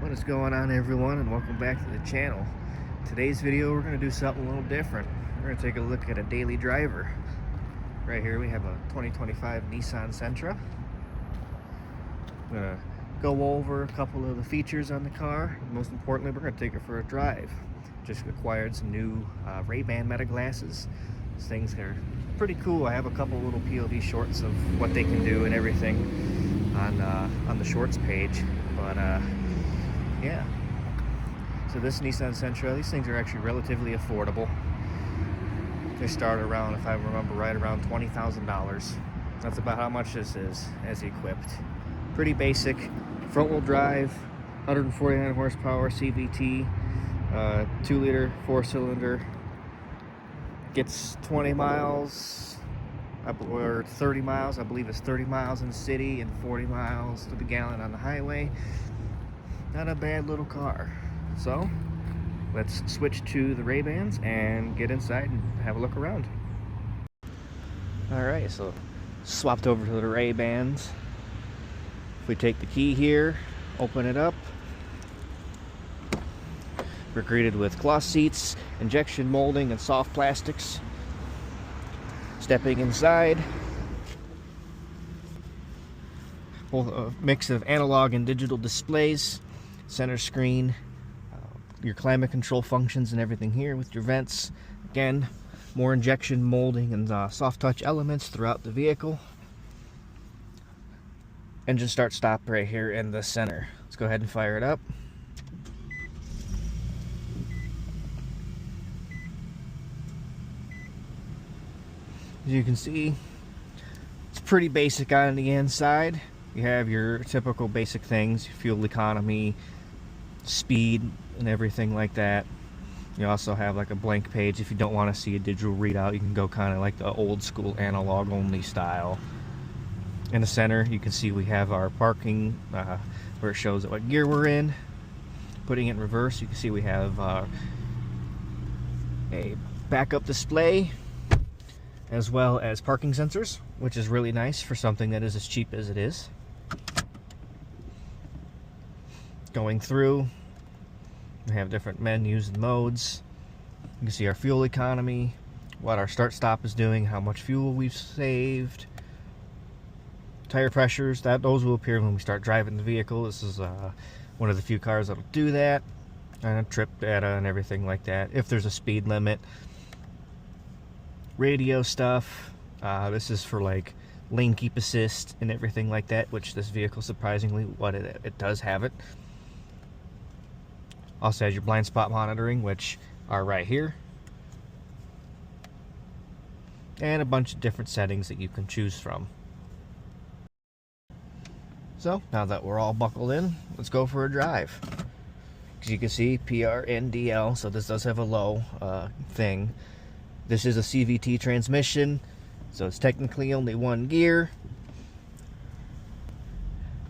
What is going on, everyone, and welcome back to the channel. Today's video we're going to do something a little different. We're going to take a look at a daily driver. Right here we have a 2025 Nissan Sentra. I'm going to go over a couple of the features on the car. Most importantly, we're going to take it for a drive. Just acquired some new Ray-Ban Meta glasses. These things are pretty cool. I have a couple little POV shorts of what they can do and everything on the shorts page. But yeah. So this Nissan Sentra, these things are actually relatively affordable. They start around, if I remember right, around $20,000. That's about how much this is as equipped. Pretty basic. Front-wheel drive, 149 horsepower CVT, 2-liter 4-cylinder. Gets 20 miles or 30 miles. I believe it's 30 miles in the city and 40 miles to the gallon on the highway. Not a bad little car. So let's switch to the Ray-Bans and get inside and have a look around. Alright, so swapped over to the Ray-Bans. If we take the key here, open it up, we're greeted with cloth seats, injection molding, and soft plastics. Stepping inside, both a mix of analog and digital displays, center screen, your climate control functions and everything here with your vents. Again, more injection molding and soft touch elements throughout the vehicle. Engine start stop right here in the center. Let's go ahead and fire it up. As you can see, it's pretty basic on the inside. You have your typical basic things, fuel economy, speed, and everything like that. You also have like a blank page if you don't want to see a digital readout. You can go kind of like the old school analog only style. In the center you can see we have our parking where it shows what gear we're in. Putting it in reverse, you can see we have a backup display as well as parking sensors, which is really nice for something that is as cheap as it is. Going through, we have different menus and modes. You can see our fuel economy, what our start stop is doing, how much fuel we've saved, tire pressures. Those will appear when we start driving the vehicle. This is one of the few cars that'll do that, and trip data and everything like that. If there's a speed limit, radio stuff. This is for like lane keep assist and everything like that, which this vehicle, surprisingly, it does have it. Also has your blind spot monitoring, which are right here, and a bunch of different settings that you can choose from. So now that we're all buckled in, let's go for a drive. As you can see, PRNDL, so this does have a low thing. This is a CVT transmission, so it's technically only one gear.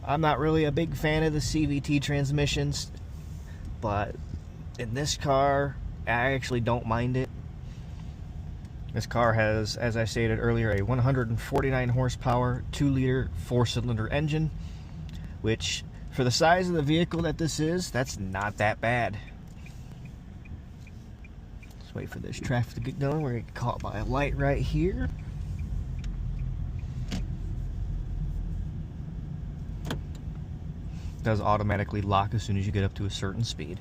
I'm not really a big fan of the CVT transmissions, but in this car, I actually don't mind it. This car has, as I stated earlier, a 149 horsepower, 2-liter 4-cylinder engine, which for the size of the vehicle that this is, that's not that bad. Let's wait for this traffic to get going. We're going to get caught by a light right here. It does automatically lock as soon as you get up to a certain speed.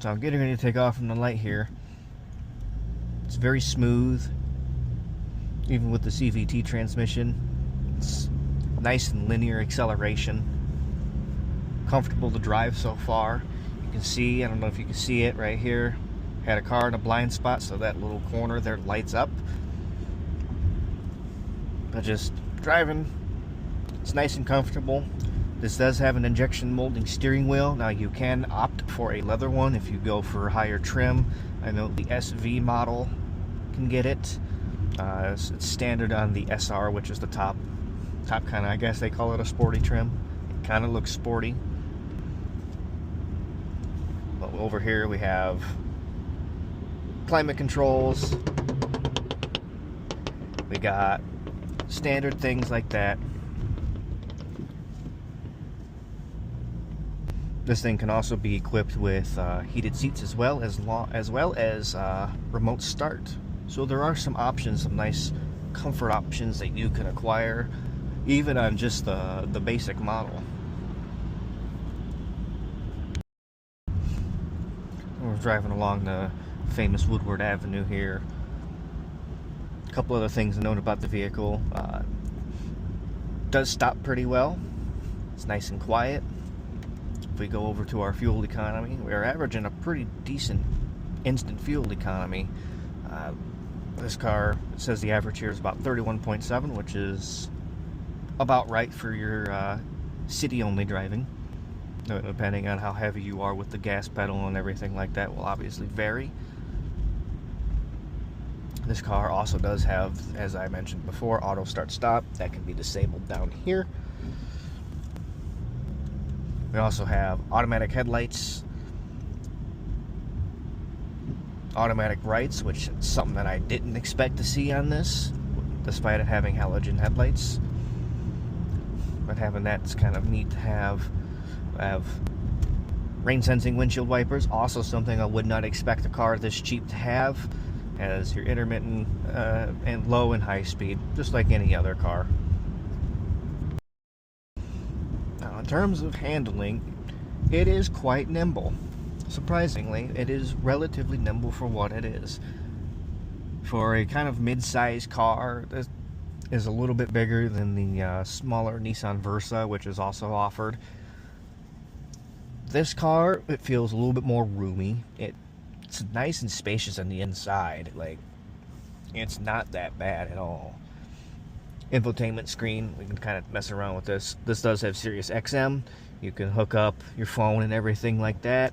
So I'm getting ready to take off from the light here. It's very smooth, even with the CVT transmission. It's nice and linear acceleration. Comfortable to drive so far. You can see, I don't know if you can see it right here, had a car in a blind spot, so that little corner there lights up. But just driving, it's nice and comfortable. This does have an injection molding steering wheel. Now you can opt for a leather one if you go for higher trim. I know the SV model can get it. It's standard on the SR, which is the top kind of, I guess they call it a sporty trim. It kind of looks sporty. But over here we have climate controls. We got standard things like that. This thing can also be equipped with heated seats as well as remote start. So there are some options, some nice comfort options that you can acquire even on just the basic model. We're driving along the famous Woodward Avenue here. A couple other things to note about the vehicle. Does stop pretty well. It's nice and quiet. If we go over to our fuel economy, we're averaging a pretty decent instant fuel economy. This car says the average here is about 31.7, which is about right for your city-only driving. Depending on how heavy you are with the gas pedal and everything like that will obviously vary. This car also does have, as I mentioned before, auto start stop. That can be disabled down here. We also have automatic headlights, automatic brights, which is something that I didn't expect to see on this, despite it having halogen headlights. But having that's kind of neat to have. Rain sensing windshield wipers, also something I would not expect a car this cheap to have, as your intermittent and low and high speed, just like any other car. Now, in terms of handling, it is quite nimble. Surprisingly, it is relatively nimble for what it is. For a kind of mid-sized car, this is a little bit bigger than the smaller Nissan Versa, which is also offered. This car, it feels a little bit more roomy. It's nice and spacious on the inside. Like, it's not that bad at all. Infotainment screen, we can kind of mess around with this. This does have Sirius XM. You can hook up your phone and everything like that.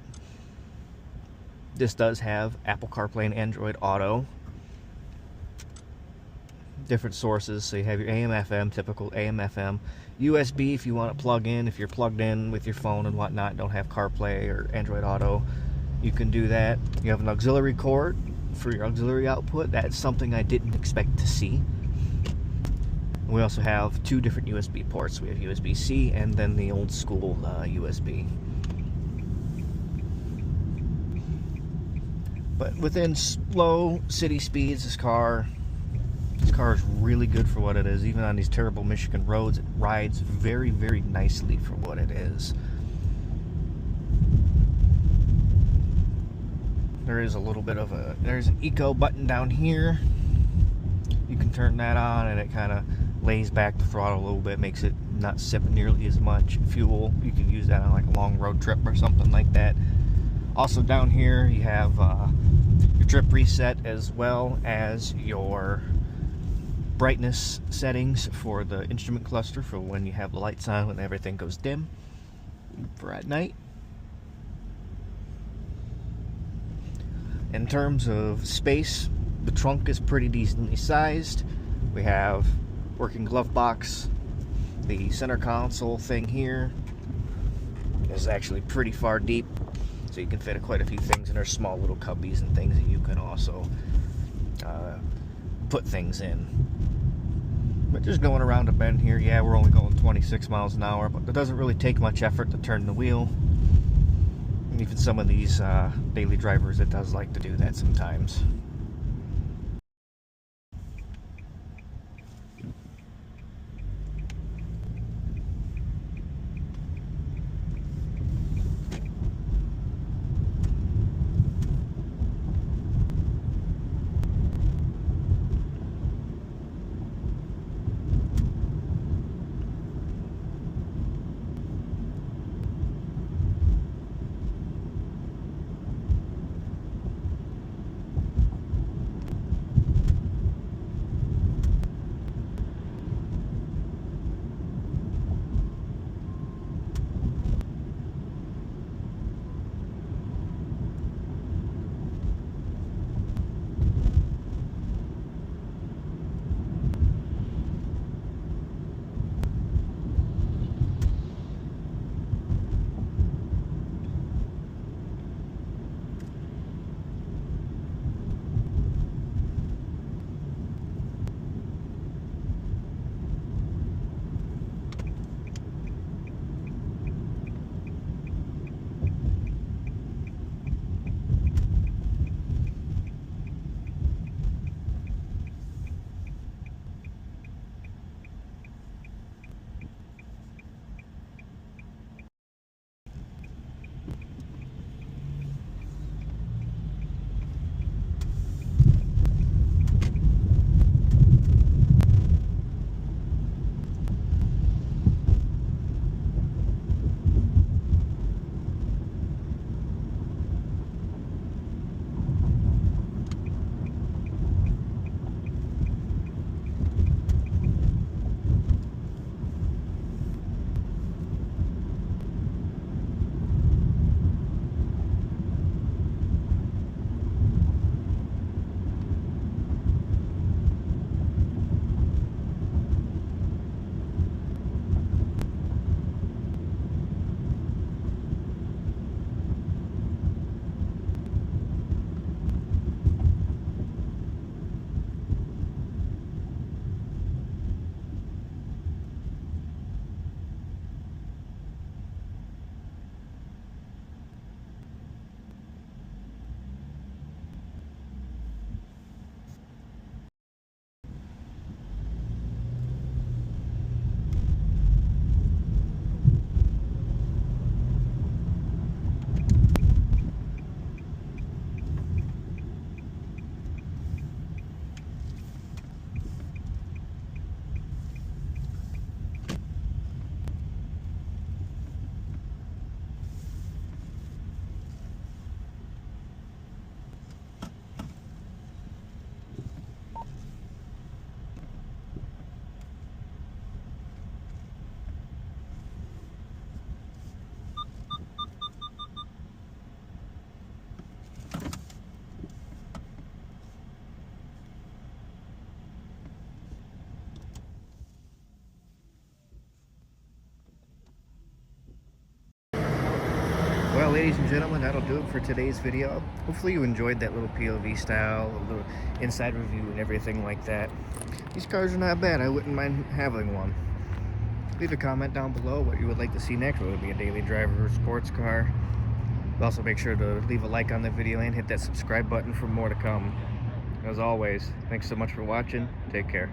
This does have Apple CarPlay and Android Auto. Different sources, so you have your AM FM, typical AM FM. USB if you want to plug in, if you're plugged in with your phone and whatnot, don't have CarPlay or Android Auto, you can do that. You have an auxiliary cord for your auxiliary output. That's something I didn't expect to see. We also have two different USB ports. We have USB-C and then the old school USB. But within slow city speeds, this car is really good for what it is. Even on these terrible Michigan roads, it rides very, very nicely for what it is. There is a little bit of there's an eco button down here. You can turn that on and it kind of lays back the throttle a little bit, makes it not sip nearly as much fuel. You can use that on like a long road trip or something like that. Also down here you have your trip reset as well as your brightness settings for the instrument cluster for when you have the lights on, when everything goes dim for at night. In terms of space, the trunk is pretty decently sized. We have working glove box. The center console thing here is actually pretty far deep, so you can fit quite a few things, and there's small little cubbies and things that you can also put things in. But just going around a bend here, yeah, we're only going 26 miles an hour, but it doesn't really take much effort to turn the wheel. And even some of these daily drivers, it does like to do that sometimes. ladies and gentlemen, that'll do it for today's video. Hopefully you enjoyed that little POV style, a little inside review and everything like that. These cars are not bad. I wouldn't mind having one. Leave a comment down below what you would like to see next, whether it be a daily driver or sports car. Also make sure to leave a like on the video and hit that subscribe button for more to come. As always, thanks so much for watching. Take care.